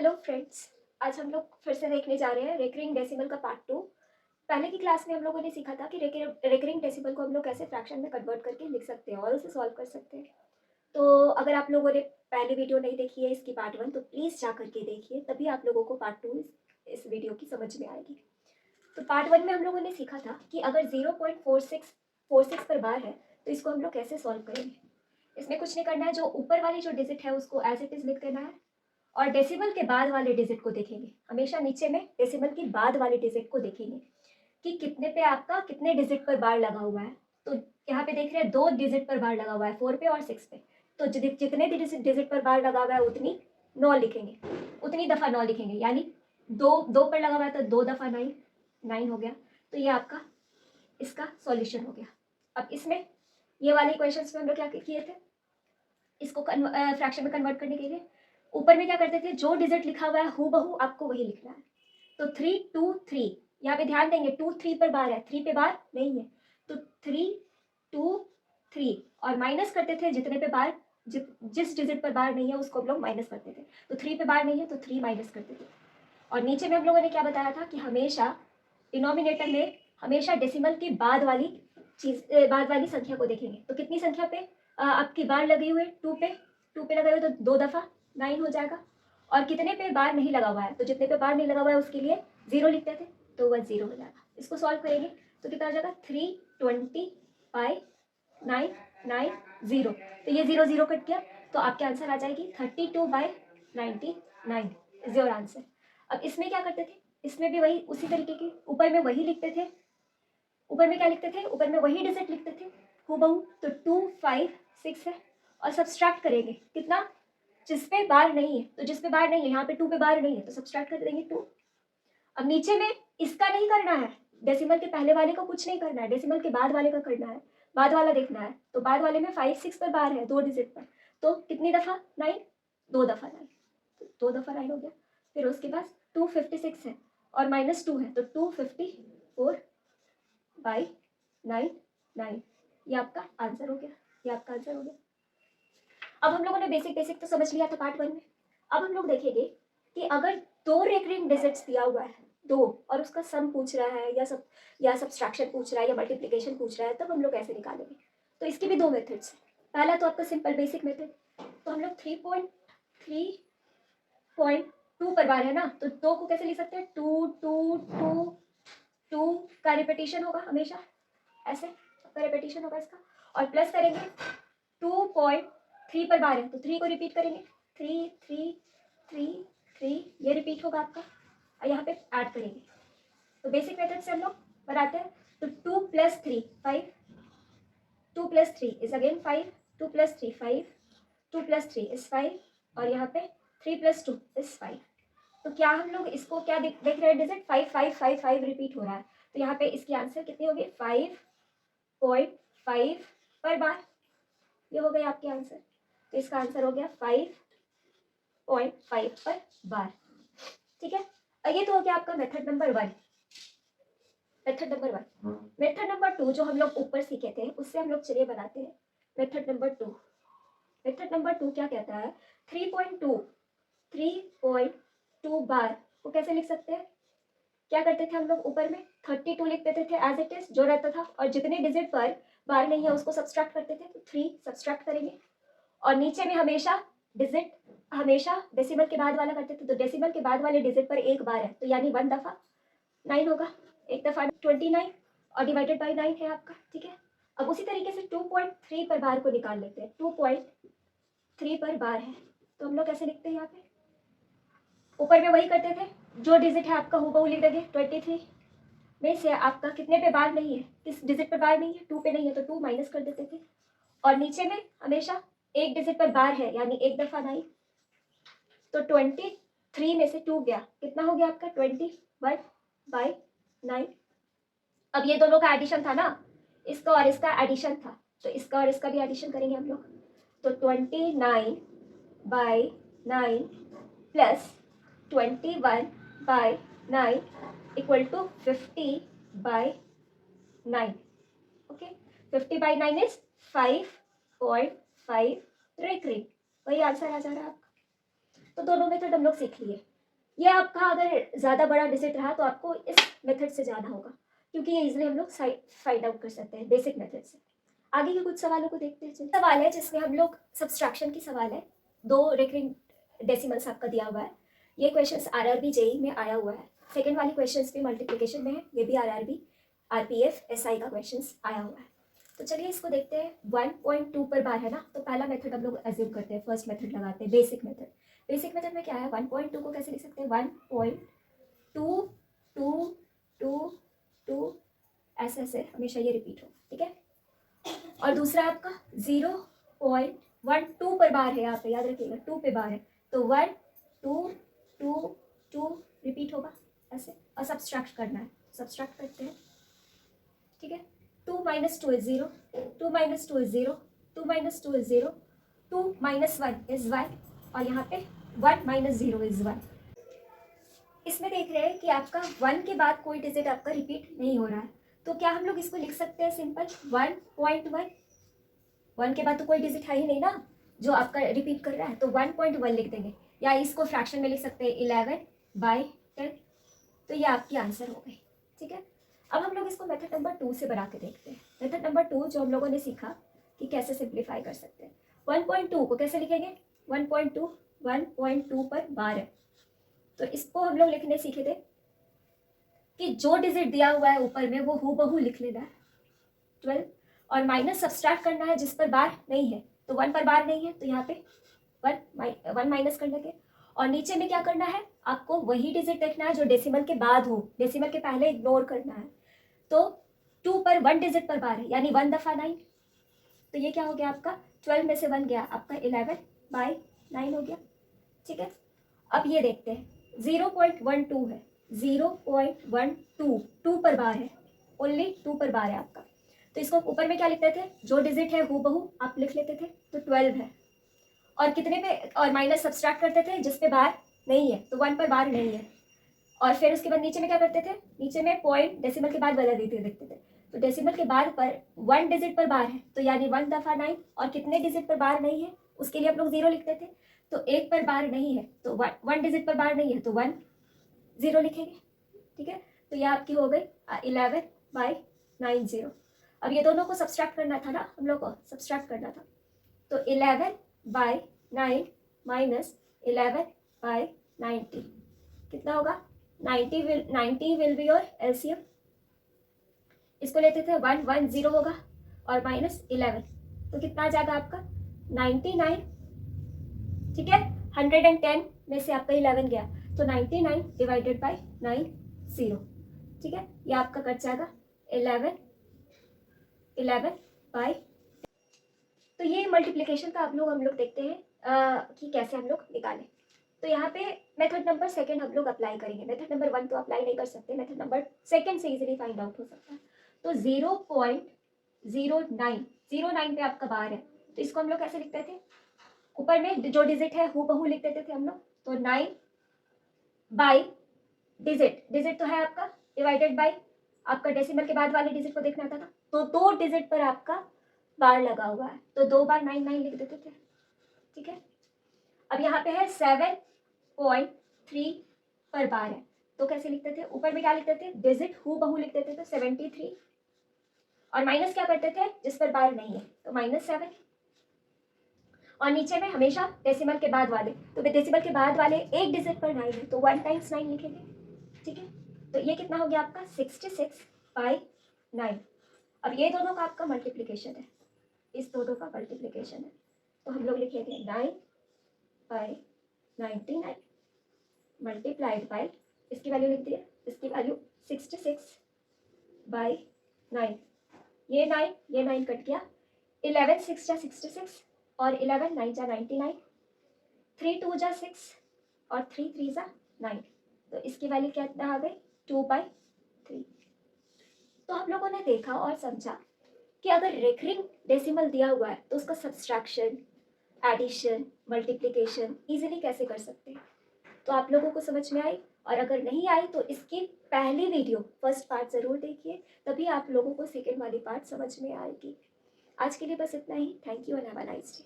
Hello friends. आज हम लोग फिर से देखने जा रहे हैं रेकरिंग डेसिमल का पार्ट 2। पहले की क्लास में हम लोगों ने सीखा था कि रेकरिंग डेसिमल को हम लोग कैसे फ्रैक्शन में कन्वर्ट करके लिख सकते हैं और उसे सॉल्व कर सकते हैं। तो अगर आप लोगों ने पहली वीडियो नहीं देखी है इसकी पार्ट 1 तो प्लीज़ जा करके देखिए, तभी आप लोगों को पार्ट 2 इस वीडियो की समझ में आएगी। तो पार्ट 1 में हम लोगों ने सीखा था कि अगर 0.46 पर बार है तो इसको हम लोग कैसे सॉल्व करेंगे। इसमें कुछ नहीं करना है, जो ऊपर वाली जो डिजिट है उसको एज इट इज़ लिख देना है और डेसिमल के बाद वाले डिजिट को देखेंगे। हमेशा नीचे में डेसिमल की बाद वाले डिजिट को देखेंगे कि कितने पे आपका कितने डिजिट पर बार लगा हुआ है। तो यहाँ पे देख रहे हैं 2 डिजिट पर बार लगा हुआ है, 4 पे और 6 पे। तो जितने डिजिट पर बार लगा हुआ है उतनी 9 लिखेंगे, उतनी दफ़ा 9 लिखेंगे, यानी 2 पर लगा हुआ है तो 2 दफ़ा 9 हो गया। तो ये आपका इसका सॉल्यूशन हो गया। अब इसमें ये वाले क्वेश्चंस में हम लोग क्या किए थे, इसको फ्रैक्शन में कन्वर्ट करने के लिए ऊपर में क्या करते थे, जो डिजिट लिखा हुआ है हूबहू आपको वही लिखना है। तो 3 2 3, यहाँ पे ध्यान देंगे 2 3 पर बार है, 3 पे बार नहीं है। तो 3 2 3 और माइनस करते थे जितने पे बार, जिस डिजिट पर बार नहीं है उसको हम लोग माइनस करते थे। तो 3 पे बार नहीं है तो 3 माइनस करते थे। और नीचे में हम लोगों ने क्या बताया था कि हमेशा डिनोमिनेटर में हमेशा डेसिमल की बाद वाली संख्या को देखेंगे। तो कितनी संख्या पे आपकी बार लगी हुई है, 2 पे लगे हुए तो 2 दफ़ा 9 हो जाएगा। और कितने पे बार नहीं लगा हुआ है, तो जितने पे बार नहीं लगा हुआ है उसके लिए 0 लिखते थे, तो वह 0 हो जाएगा। इसको सॉल्व करेंगे तो कितना हो जाएगा, 320/990। तो ये 0 0 कट गया, तो आपके आंसर आ जाएगी 32/99 इज योर आंसर। अब इसमें क्या करते थे, इसमें भी वही उसी तरीके की, ऊपर में वही लिखते थे। ऊपर में क्या लिखते थे, ऊपर में वही डिजिट लिखते थे हूबहू। तो 2 5 6 है और सब्सट्रैक्ट करेंगे कितना, जिस पे बार नहीं है। तो जिस पे बार नहीं है, यहाँ पे 2 पे बार नहीं है तो सब्सट्रैक्ट कर देंगे 2। अब नीचे में इसका नहीं करना है, डेसिमल के पहले वाले को कुछ नहीं करना है, डेसिमल के बाद वाले का करना है, बाद वाला देखना है। तो बाद वाले में 5 6 पर बार है, 2 डिजिट पर। तो कितनी दफ़ा 9, 2 दफ़ा 9, तो 2 दफ़ा 9 हो गया। फिर उसके बाद 256 है और -2 है, तो 254/99। ये आपका आंसर हो गया, ये आपका आंसर हो गया। अब हम लोगों ने बेसिक बेसिक तो समझ लिया था पार्ट 1 में। अब हम लोग देखेंगे कि अगर 2 रेकरिंग डिजिट्स दिया हुआ है, 2, और उसका सम पूछ रहा है या सब्सट्रैक्शन पूछ रहा है या मल्टीप्लिकेशन पूछ रहा है, तब हम लोग कैसे निकालेंगे। तो इसके भी 2 मेथड्स हैं। पहला तो आपका सिंपल बेसिक मेथड, तो हम लोग 3.2 पर बार है ना, तो 2 को कैसे लिख सकते हैं, 2 2 2 2 का रिपीटिशन होगा हमेशा, ऐसे का रिपीटिशन होगा इसका। और प्लस करेंगे 2.3 पर बार है तो 3 को रिपीट करेंगे, 3 3 3 3, ये रिपीट होगा आपका, और यहाँ पे ऐड करेंगे। तो बेसिक मेथड से हम लोग बनाते हैं। तो 2 + 3 5, 2 + 3 इज अगेन 5, 2 + 3 5, 2 + 3 इज 5, और यहाँ पे 3 + 2 इज 5। तो क्या हम लोग इसको क्या देख रहे हैं, डिजिट 5 5 5 5 रिपीट हो रहा है। तो यहाँ पे इसकी आंसर कितनी होगी, 5.5 पर बार। ये हो गए आपके आंसर। तो इसका आंसर हो गया 5.5 पर बार। ठीक है, और ये तो हो गया आपका method number 1। Method number 1, method number 2 जो हम लोग ऊपर सीखे थे उससे हम लोग चलिए बनाते हैं मेथड नंबर 2। मेथड नंबर 2 क्या कहता है, 3.2 बार को कैसे लिख सकते हैं। क्या करते थे हम लोग, ऊपर में 32 लिख देते थे एज इट इज जो रहता था, और जितने डिजिट पर बार नहीं है उसको सब्सट्रैक्ट करते थे, तो 3 सब्सट्रैक्ट करेंगे। और नीचे में हमेशा डेसिमल के बाद वाला करते थे, तो डेसिमल के बाद वाले डिजिट पर एक बार है तो यानी 1 दफ़ा 9 होगा, एक दफ़ा 29 और डिवाइडेड बाई 9 है आपका। ठीक है, अब उसी तरीके से 2.3 पर बार को निकाल लेते हैं। 2.3 पर बार है तो हम लोग कैसे लिखते हैं, यहाँ पे ऊपर में वही करते थे, जो डिजिट है आपका हूबहू लिख देंगे। 23 में से आपका कितने पे बार नहीं है, किस डिजिट पर बार नहीं है, 2 पे नहीं है तो 2 माइनस कर देते थे। और नीचे में हमेशा एक डिजिट पर बार है यानी एक दफ़ा 9, तो 23 में से 2 गया, कितना हो गया आपका 21/9। अब ये दोनों का एडिशन था ना, इसका और इसका एडिशन था, तो इसका और इसका भी एडिशन करेंगे हम लोग। तो 29/9 plus 21/9 equal to 50/9। Okay, 50/9 is 5.5 recurring, वही आंसर आ जा रहा है आपका। तो दोनों मेथड हम लोग सीख लिए। ये आपका अगर ज़्यादा बड़ा डिजिट रहा तो आपको इस मेथड से जाना होगा, क्योंकि ये इजीली हम लोग फाइंड आउट कर सकते हैं बेसिक मेथड से। आगे के कुछ सवालों को देखते हैं। चलिए, सवाल है जिसमें हम लोग सब्सट्रैक्शन की सवाल है, 2 रेकरिंग डेसिमल्स आपका दिया हुआ है। ये क्वेश्चंस आरआरबी जेई में आया हुआ है। सेकंड वाली क्वेश्चंस भी मल्टीप्लिकेशन में है, ये भी आरआरबी आरपीएफ एसआई का क्वेश्चंस आया हुआ है। तो चलिए इसको देखते हैं। 1.2 पर बार है ना, तो पहला मेथड हम लोग एज्यूम करते हैं, फर्स्ट मेथड लगाते हैं, बेसिक मेथड। बेसिक मेथड में क्या है, 1.2 को कैसे लिख सकते हैं, 1.2 ऐसे ऐसे हमेशा ये रिपीट हो, ठीक है। और दूसरा आपका 0.12 पर बार है, यहाँ पे याद रखिएगा 2 पे बार है, तो 1 2 2 2 रिपीट होगा ऐसे। और सब्सट्रैक्ट करना है, सब्सट्रैक्ट करते हैं, ठीक है। 2 - 2 is 0, 2 - 2 is 0, 2 - 2 is 0, 2 - 1 is 1, और यहाँ पे 1 - 0 is 1। इसमें देख रहे हैं कि आपका 1 के बाद कोई डिजिट आपका रिपीट नहीं हो रहा है, तो क्या हम लोग इसको लिख सकते हैं सिंपल 1.1। 1 के बाद तो कोई डिजिट है ही नहीं ना जो आपका रिपीट कर रहा है, तो 1.1 लिख देंगे, या इसको फ्रैक्शन में लिख सकते हैं 11/10। तो ये आपकी आंसर हो गई, ठीक है। अब हम लोग इसको मेथड नंबर 2 से बना के देखते हैं। मेथड नंबर 2 जो हम लोगों ने सीखा कि कैसे सिंप्लीफाई कर सकते हैं। 1.2 को कैसे लिखेंगे, 1.2 पर बार है, तो इसको हम लोग लिखने सीखे थे कि जो डिजिट दिया हुआ है ऊपर में वो हूबहू लिख लेना है 12, और माइनस सब्सट्रैक्ट करना है जिस पर बार नहीं है, तो 1 पर बार नहीं है तो यहाँ पे 1 माइनस कर लेंगे। और नीचे में क्या करना है, आपको वही डिजिट देखना है जो डेसिमल के बाद हो, डेसिमल के पहले इग्नोर करना है। तो 2 पर 1 डिजिट पर बार है, यानी 1 दफ़ा 9, तो ये क्या हो गया आपका 12 में से 1 गया, आपका 11/9 हो गया, ठीक है। अब ये देखते हैं 0.12 है, 0.12 2 पर बार है, ओनली 2 पर बार है आपका, तो इसको ऊपर में क्या लिखते थे, जो डिजिट है हूबहू आप लिख लेते थे, तो 12 है। और कितने पे, और माइनस सब्सट्रैक्ट करते थे जिस पे बार नहीं है, तो 1 पर बार नहीं है। और फिर उसके बाद नीचे में क्या करते थे, नीचे में पॉइंट डेसिमल के बाद बदल देते देखते थे, तो डेसिमल के बाद पर 1 डिजिट पर बार है, तो यानी 1 दफ़ा 9, और कितने डिजिट पर बार नहीं है उसके लिए हम लोग 0 लिखते थे, तो 1 पर बार नहीं है, तो 1 डिजिट पर बार नहीं है तो 1 0 लिखेंगे, ठीक है। तो यह आपकी हो गई 11/90। अब ये दोनों को सब्सट्रैक्ट करना था ना, हम लोग को सब्सट्रैक्ट करना था, तो 11/9 माइनस 11/90 कितना होगा, 90 विल बी योर एलसीएम। इसको लेते थे 110 होगा, और माइनस 11, तो कितना आ जाएगा आपका 99, ठीक है। 110 में से आपका 11 गया, तो 99 डिवाइडेड बाई 90, ठीक है। ये आपका कट जाएगा 11/। तो ये मल्टीप्लिकेशन का हम लोग देखते हैं कि कैसे हम लोग निकालें। तो यहाँ पे मेथड नंबर 2 हम लोग अप्लाई करेंगे, मेथड नंबर 1 तो अप्लाई नहीं कर सकते, मेथड नंबर 2 से इजीली फाइंड आउट हो सकता है। तो 0.09 पे आपका बार है, तो इसको हम लोग कैसे लिखते थे, ऊपर में जो डिजिट है हूबहू लिख देते थे हम लोग, तो 9 बाई डिजिट तो है आपका, डिवाइडेड बाई आपका डेसिमल के बाद वाले डिजिट को देखना था ना, तो 2 डिजिट पर आपका बार लगा हुआ है, तो 2 बार 9 लिख देते थे, ठीक है। अब यहाँ पे है 7.3 पर बार है, तो कैसे लिखते थे, ऊपर में क्या लिखते थे, डिजिट हूबहू लिख देते थे 73, और माइनस क्या करते थे जिस पर बार नहीं है, तो -7, और नीचे में हमेशा डेसिमल के बाद वाले, तो डेसिमल के बाद वाले एक डिजिट पर 9 है, तो 1 × 9 लिखेंगे, ठीक है। तो ये कितना हो गया आपका 66/9। अब ये दोनों का आपका मल्टीप्लिकेशन है, इस दोनों का मल्टीप्लिकेशन है, तो हम लोग लिखेंगे 9/99 मल्टीप्लाइड बाई, इसकी वैल्यू लिख दिया, इसकी वैल्यू 66/9, ये 9 कट गया, 11 6 जा 66, और 11 9 जा 99, 3 2 जा 6, और 3 3 जा 9, तो इसकी वैल्यू क्या आ गई 2/3। तो हम लोगों ने देखा और समझा कि अगर रेकरिंग डेसिमल दिया हुआ है तो उसका सब्सट्रैक्शन, एडिशन, मल्टीप्लिकेशन इजीली कैसे कर सकते हैं। तो आप लोगों को समझ में आई, और अगर नहीं आई तो इसकी पहली वीडियो फर्स्ट पार्ट ज़रूर देखिए, तभी आप लोगों को सेकेंड वाली पार्ट समझ में आएगी। आज के लिए बस इतना ही। Thank you and have a nice day.